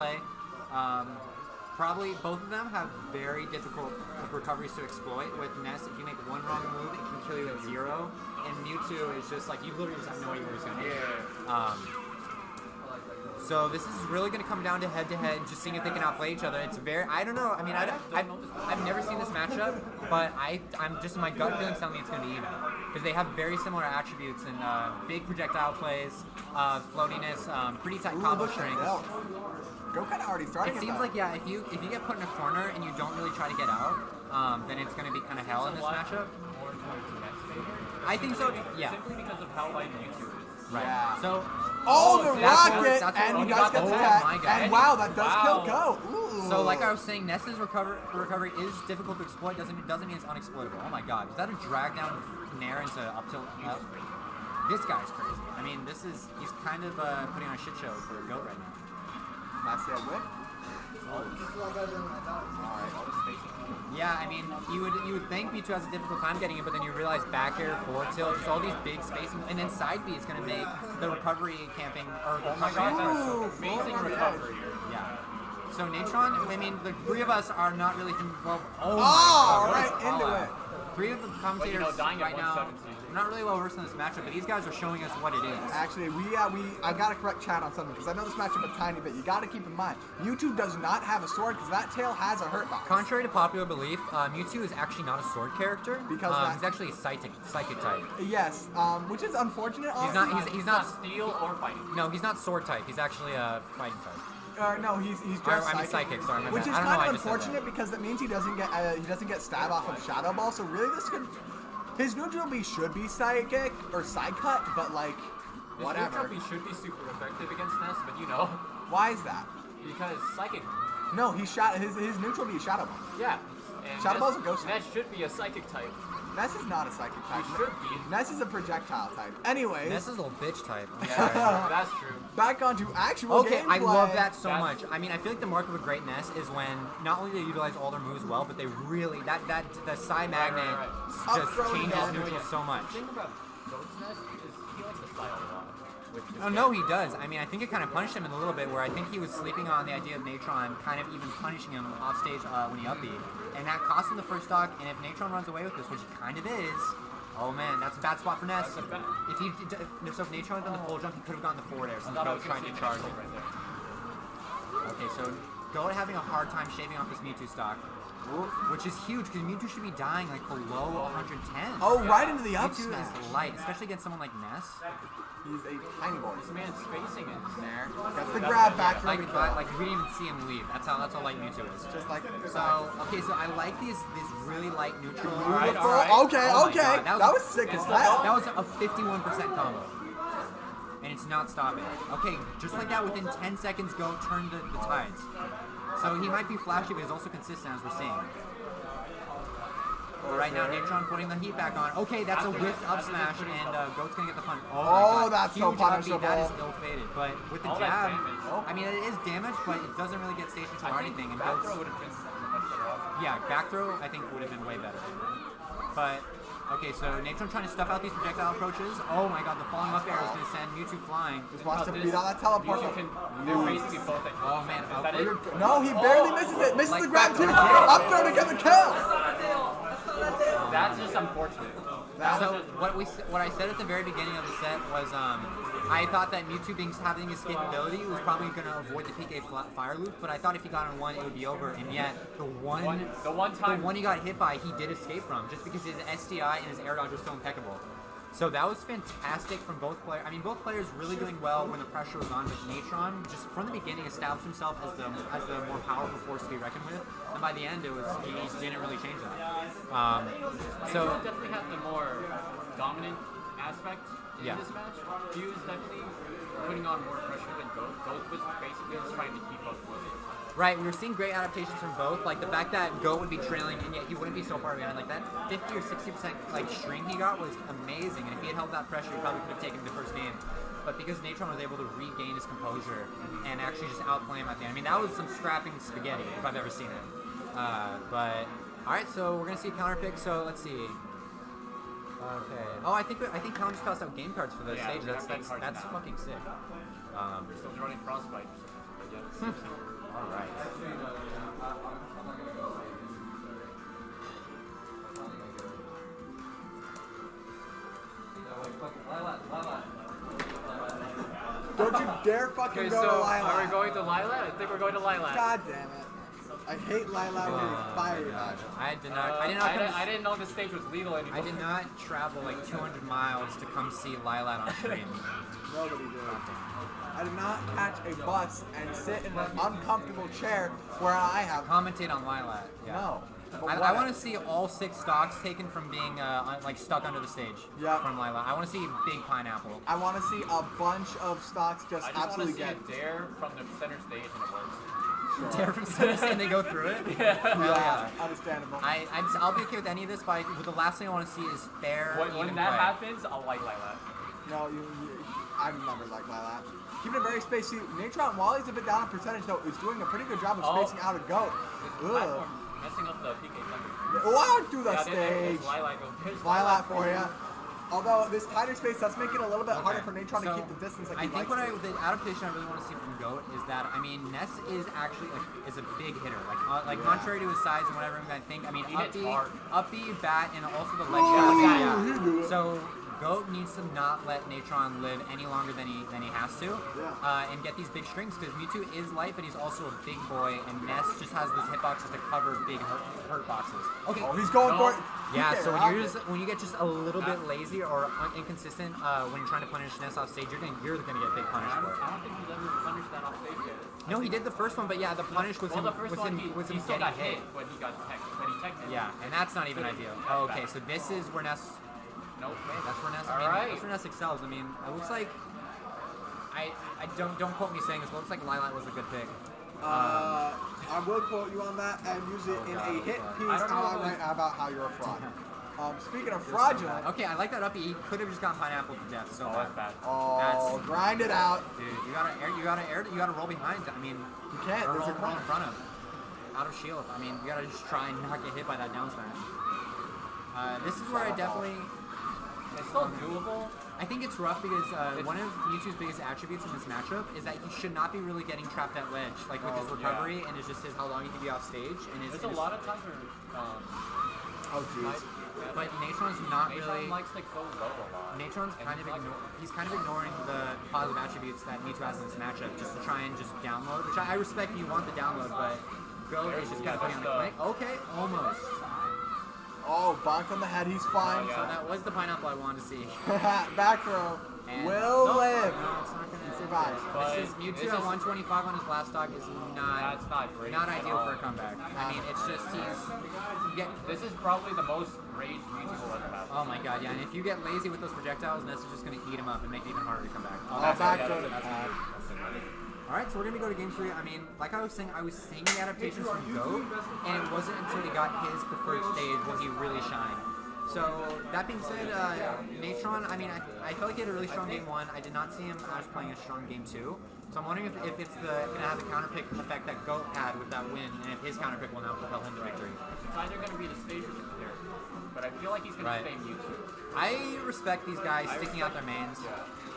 play. Probably both of them have very difficult recoveries to exploit. With Ness, if you make one wrong move, it can kill you at 0. And Mewtwo is just like, you literally just have no idea where he's going to be. So this is really going to come down to head-to-head, just seeing if they can outplay each other. It's very, I don't know. I mean, I've never seen this matchup, but I'm just, my gut feeling telling me it's going to be even. Because they have very similar attributes and big projectile plays, floatiness, pretty tight combo strings. Go kind of already starting. It seems like, yeah, if you get put in a corner and you don't really try to get out, then it's going to be kind of hell in this matchup. I think so, yeah. Simply because of how light Mewtwo is. Right. Yeah. So, the rocket, and he does get the tag, and wow, that does kill Go. Ooh. So, like I was saying, Ness's recovery is difficult to exploit. Doesn't mean it's unexploitable. Oh my God, is that a drag down Nair into up tilt? This guy's crazy. I mean, he's kind of putting on a shit show for Goat right now. That's the whip. Yeah, I mean, you would think Mewtwo has a difficult time getting it, but then you realize back air, forward tilt, just all these big spacing, and then side B is going to make the recovery camping, or Amazing recovery. Yeah. So Natron, I mean, the three of us are not really well. Right into it. Three of the commentators right now. I'm not really well versed in this matchup, but these guys are showing us what it is. Actually, I got to correct chat on something because I know this matchup a tiny bit. You got to keep in mind, Mewtwo does not have a sword because that tail has a hurt box. Contrary to popular belief, Mewtwo is actually not a sword character because he's actually a psychic type. Yes, which is unfortunate. He's not steel or fighting. No, he's not sword type. He's actually a fighting type. No, he's just psychic. Sorry, which is kind of unfortunate because that means he doesn't get stab off of Shadow Ball. So really, this could. His neutral B should be psychic or side cut, but like, whatever. His neutral B should be super effective against Ness, but you know. Why is that? Because psychic. No, his neutral B is Shadow Ball. Yeah. And Shadow Ball's a ghost type. Ness should be a psychic type. Ness is not a psychic type. He should be. Ness is a projectile type. Anyways. Ness is a little bitch type. Yeah, that's true. Back onto actual gameplay. I love that so much. I mean, I feel like the mark of a great Ness is when not only do they utilize all their moves well, but they really the Psy Magnet just changes neutral so much. The thing about Goat's Ness is he likes to style a lot. Oh no, he does. I mean, I think it kind of punished him in a little bit, where I think he was sleeping on the idea of Natron, kind of even punishing him off stage when he up-beat, and that cost him the first stock. And if Natron runs away with this, which he kind of is, oh man, that's a bad spot for Ness. If Natron had done the full jump, he could have gotten the forward air since Goat trying to charge it right there. Okay, so Goat having a hard time shaving off this Mewtwo stock, which is huge because Mewtwo should be dying like below 110. Oh, yeah. Right into the up Mewtwo smash. is light, especially against someone like Ness. He's a tiny boy. This man's spacing it there. That's the grab back from like we didn't even see him leave. That's how light Mewtwo is. Just like so. Okay, so I like these really light neutral. All right. Okay. That was sick as hell. That was a 51% combo. And it's not stopping. Okay, just like that, within 10 seconds, Go turn the tides. So he might be flashy, but he's also consistent, as we're seeing. But right now, Natron putting the heat back on. Okay, that's a whiffed up smash, and Goat's going to get the punch. Oh, my God. That's huge so punishable. That is ill-fated. But with the jab, I mean, it is damage, but it doesn't really get station to or anything. And back throw would have been much better. Yeah, back throw, I think, would have been way better. But... okay, so Natron trying to stuff out these projectile approaches. Oh my God, the falling up air is going to send Mewtwo flying. Just wants to beat on that teleport. They're basically both at oh man, no, he barely misses it. Misses the grab too. Up throw to get the kill. That's just unfortunate. So what I said at the very beginning of the set was I thought that Mewtwo having escapability was probably going to avoid the PK fire loop, but I thought if he got on one, it would be over. And yet the one he got hit by, he did escape from, just because his SDI and his air dodge was so impeccable. So that was fantastic from both players. I mean, both players really doing well when the pressure was on, but Natron just from the beginning established himself as the more powerful force to be reckoned with, and by the end he didn't really change that. So definitely had the more dominant aspect in this match. He was definitely putting on more pressure than Goat. Goat was basically just trying to keep up with it. Right, we were seeing great adaptations from both. Like the fact that Goat would be trailing and yet he wouldn't be so far behind. Like that 50 or 60% like string he got was amazing. And if he had held that pressure, he probably could have taken the first game. But because Natron was able to regain his composure and actually just outplay him at the end. I mean, that was some scrapping spaghetti if I've ever seen it. But all right, so we're gonna see a counter pick. So let's see. Okay. Oh, I think Colin just passed out game cards for the stage. That's fucking sick. We're still running Frostbite. Yes. All right. Don't you dare fucking Okay, go so to Lilac. are we going to Lilac? I think we're going to Lilac. God damn it. I hate Lilac with a fiery passion. I did not. I did not. I didn't know the stage was legal anymore. I did not travel like 200 miles to come see Lilac on stream. Nobody did. I did not catch a bus and sit in an uncomfortable chair where I have Commentate on Lilac. Yeah. no. But I what? want to see all 6 stocks taken from being like stuck under the stage. Yeah. From Lilac. I want to see Big Pineapple. I want to see a bunch of stocks just I just absolutely want get. to see a dare from the center stage and it works. Dare from Citizen and they go through it. Yeah. Yeah. Understandable. I'll be okay with any of this, but the last thing I want to see is fair. When even that play. happens, I'll like Lilac. No, I've never liked Lilac. Keeping it very spacey. Natron, while he's a bit down on percentage, though, is doing a pretty good job of spacing out a goat. This platform messing up the PK thunder. Walk through the Yeah, stage. there's Lilac. There's Lilac for you. Although this tighter space does make it a little bit harder Okay. for Natron to So, keep the distance like I he think likes the adaptation I really want to see from Goat is that Ness is actually is a big hitter. Contrary to his size and whatever I think. He hits hard. Up B, bat, and also the leg Ooh, shot. he knew it. So Goat needs to not let Natron live any longer than he has to, and get these big strings because Mewtwo is light, but he's also a big boy, and Ness just has those hitboxes to cover big hurt boxes. Okay. Oh, he's going for it. Yeah, PK so rocket. when you get just a little bit lazy or inconsistent when you're trying to punish Ness off stage, you're gonna get big punish I for it. don't think he's ever punished that off stage yet. No, he did the first one, but yeah, the punish was Well, him the first was one, him he getting still got hit. hit when he got when he teched him. Yeah, and that's not even ideal. Oh, okay, so this is where Ness. Nope. Okay, that's where Ness. Alright. That's where Ness excels. I mean, it looks like. I don't quote me saying this, but it looks like Lilac was a good pick. I will quote you on that and use it in a hit piece I don't know right about how you're a fraud. Speaking of fraudulent, Okay, I like that up. He could have just gotten Pineapple to death. So Oh, that's bad. oh, grind it out. Dude, you gotta roll behind. I mean, You can't. or There's roll a corner. in front of. Out of shield. I mean, you gotta just try and not get hit by that down smash. This is where I definitely. It's still doable. I think it's rough because one of Mewtwo's biggest attributes in this matchup is that he should not be really getting trapped at ledge, like with his recovery, and it's just how long he can be off stage. And There's a lot of times where Oh, jeez. But Natron's not Natron really. likes to go low a lot. Natron's kind of he's kind of ignoring the positive attributes that Mewtwo has in this matchup just to try and just download, which I respect. You want the download, but Go is just gotta put on the click. Okay, almost. Oh, bonk on the head. He's fine. So that was the pineapple I wanted to see. Back throw. And Will nope, live. No, it's not gonna Survive. This is Mewtwo at 125 on his last stock is not That's not great. not at ideal all. for a comeback. I mean, it's just This is probably the most rage Mewtwo will ever have. oh my god, yeah. And if you get lazy with those projectiles, Ness is just gonna eat him up and make it even harder to come back. Oh, that's back it. to That's it. All right, so we're gonna go to game 3. I mean, like I was saying, I was seeing the adaptations from Go, and it wasn't until he got his preferred stage when he really shined. So that being said, Natron, I mean, I felt like he had a really strong game 1. I did not see him as playing a strong game 2. So I'm wondering if it's gonna have the counter pick effect that Go had with that win, and if his counter pick will now propel him to victory. It's either going to be the stage or the player. But I feel like he's going Right. to stay Mewtwo. I respect these guys sticking out their mains.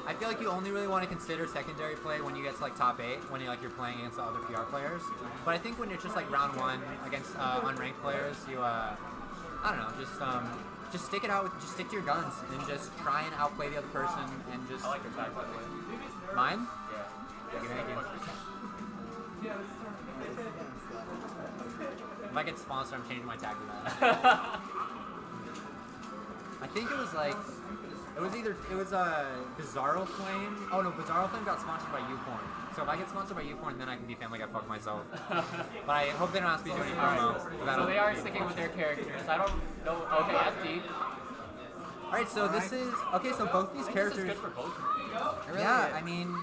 I feel like you only really want to consider secondary play when you get to like top 8, when you're playing against the other PR players. But I think when it's just like round 1 against unranked players, you I don't know, just stick it out just stick to your guns and just try and outplay the other person and just I like your tag, by the way. mine. Yeah. Thank you. If I get sponsored, I'm changing my tag to that. I think it was Bizarro Flame. Oh no, Bizarro Flame got sponsored by Ucorn. So if I get sponsored by Ucorn, then I can be Family Guy fuck myself. But I hope they don't ask me to do any promo. So they are sticking with their characters. I don't know. Okay, FD. Alright, so this is okay. So both these This is characters. good for both. Yeah, I mean,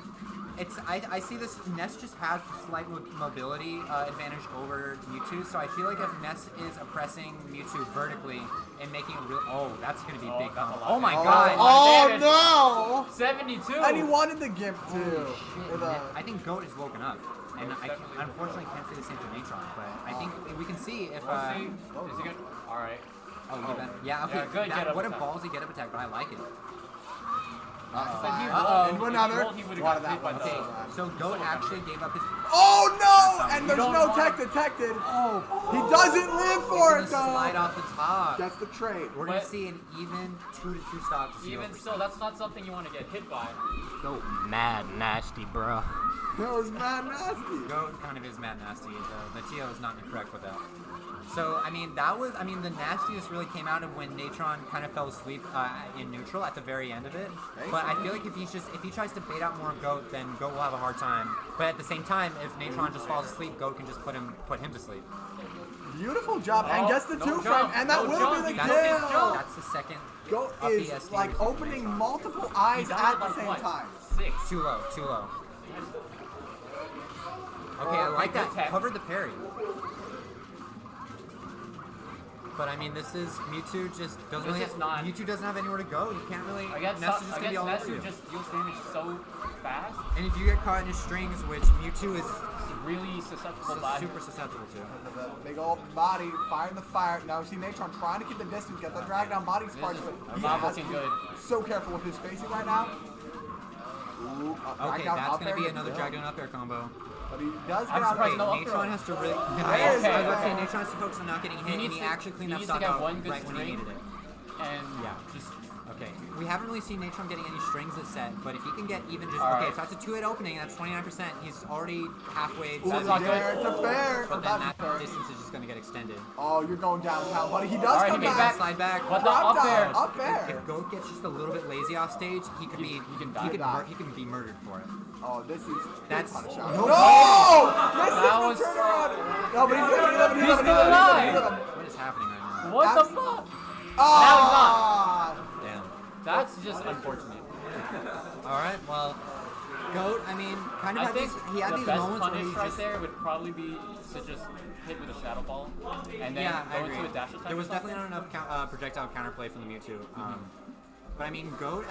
I see this. Ness just has slight mobility advantage over Mewtwo, so I feel like if Ness is oppressing Mewtwo vertically and making a real that's gonna be big that's a combo. lot. Oh my Oh, god! oh no! 72. And he wanted the gimp too. Shit, With man. a- I think Goat is woken up, and I unfortunately can't say the same for Natron, but I think we can see if. We'll see. Is he good? All right. Yeah, okay. Yeah, good get up what a attack. ballsy get up attack, but I like it. Said he Uh-oh. rolled. Into If he another. rolled, he would've One got of that hit by one. the- Okay, so Goat actually gave up his Oh no! And You there's don't no want- tech detected. Oh, he doesn't live for it Slide though. off the top. That's the trade. We're going to But- see an even 2-2 stop to 0%. Even still, that's not something you want to get hit by. Go mad nasty, bro. That was mad nasty. Goat kind of is mad nasty. The TO is not incorrect with that. So, I mean, the nastiness really came out of when Natron kind of fell asleep in neutral at the very end of it. But I feel like if he tries to bait out more Goat, then Goat will have a hard time. But at the same time, if Natron just falls asleep, Goat can just put him to sleep. Beautiful job, and Oh, gets the no 2 frame, jump, and that no will jump. be the That's That's, his kill. jump. that's the second. Goat up is BSD like with opening Natron. multiple eyes He's out at of the like same what? time. 6. Too low, too low. Okay, I like that. good tech. Covered the parry. But I mean, this is Mewtwo just doesn't This really. is not- Mewtwo doesn't have anywhere to go. You can't really. Against Ness is just gonna be all over you. just deals damage so fast. And if you get caught in his strings, which Mewtwo is It's really susceptible by. super susceptible to. The big old body, firing the fire. Now we see Natron trying to keep the distance, get the drag down body sparks, This but is he not has looking to be good. so careful with his spacing right now. Ooh, drag Okay, down that's up gonna air be to another kill. drag down up air combo. But he does I'm get out surprised of no it. up Natron throw. has to really. There Nice. is I was about to say it. Natron has to focus on not getting hit, and needs he to- actually cleaned he that needs to stock get out one good right when he string. needed it. And Yeah. just Okay, we haven't really seen Natron getting any strings this set, but if he can get even just All okay, right. if that's a 2-hit opening, that's 29%. He's already halfway. Ooh, That's not good. fair to fair. But Or then not that fair. distance is just gonna get extended. Oh, you're going downtown, buddy. He does All right, come he made back. back. Slide back. What the Drop up down, there? up there. If Goat gets just a little bit lazy off stage, he could be he can die. he can be murdered for it. Oh, this is That's punish no. out. No! This That is was- the turnaround. No, but he's living. He's still alive. What is happening right now? what Abs- the fuck? Ah! Damn. That's just unfortunate. All right. Well, Goat. I mean, kind of I had think he had the these best moments where punish he right just. there would probably be to just hit with a shadow ball and then Yeah, I go agree. into a dash attack. There was or something. definitely not enough projectile counterplay from the Mewtwo. But I mean, Goat